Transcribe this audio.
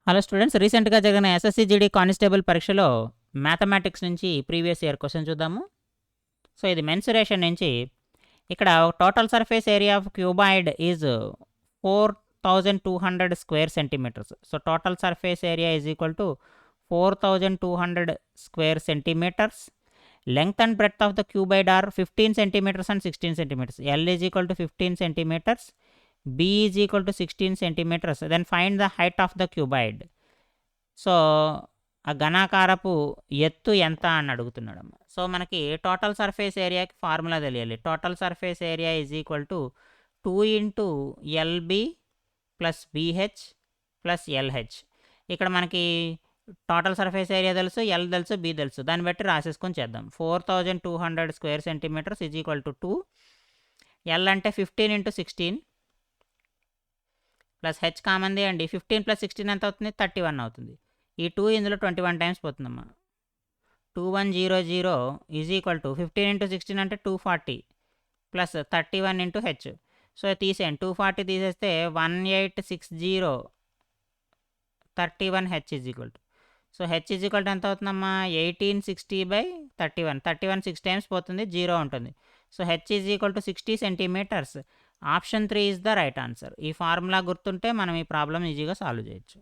Hello students, రీసెంట్గా జరిగిన SSC GD constable పరీక్షలో మ్యాథమెటిక్స్ నుంచి ప్రీవియస్ ఇయర్ క్వశ్చన్ చూద్దాము. సో ఇది మెన్సురేషన్ నుంచి ఇక్కడ total surface area of cuboid is 4200 square centimetres. So total surface area is equal to 4200 square centimetres. Length and breadth of the cuboid are 15 centimetres and 16 centimetres. L is equal to 15 centimetres, b is equal to 16 centimetres. Then find the height of the cuboid. So ఆ ఘనాకారపు ఎత్తు ఎంత అని అడుగుతున్నాడమ్మ. So మనకి total surface ఏరియాకి formula తెలియాలి. Total surface area is equal to 2 into l b plus b h plus l h. ఇక్కడ మనకి టోటల్ సర్ఫేస్ ఏరియా తెలుసు, ఎల్ తెలుసు, బి తెలుసు. దాన్ని బట్టి రాసేసుకొని చేద్దాం. 4200 square centimetres is equal to 2. L అంటే 15 ఇంటూ 16 ప్లస్ హెచ్ కామంది అండి. 15 ప్లస్ 16 ఎంత అవుతుంది? 31 అవుతుంది. ఈ 2 ఇందులో 21 టైమ్స్ పోతుందమ్మా. 2100 ఈజ్ ఈక్వల్ టు 15 ఇంటూ 16 అంటే 240 ప్లస్ 31 ఇంటూ హెచ్. సో తీసేయండి, 240 తీసేస్తే 1860 31 h is equal to. So h is equal to ఎంత అవుతుందమ్మా? 1860/31. 31 6 టైమ్స్ పోతుంది, 0 ఉంటుంది. So h is equal to 60 centimetres. Option 3 is the right answer. ఈ ఫార్ములా గుర్తుంటే మనం ఈ ప్రాబ్లం ఈజీగా సాల్వ్ చేయొచ్చు.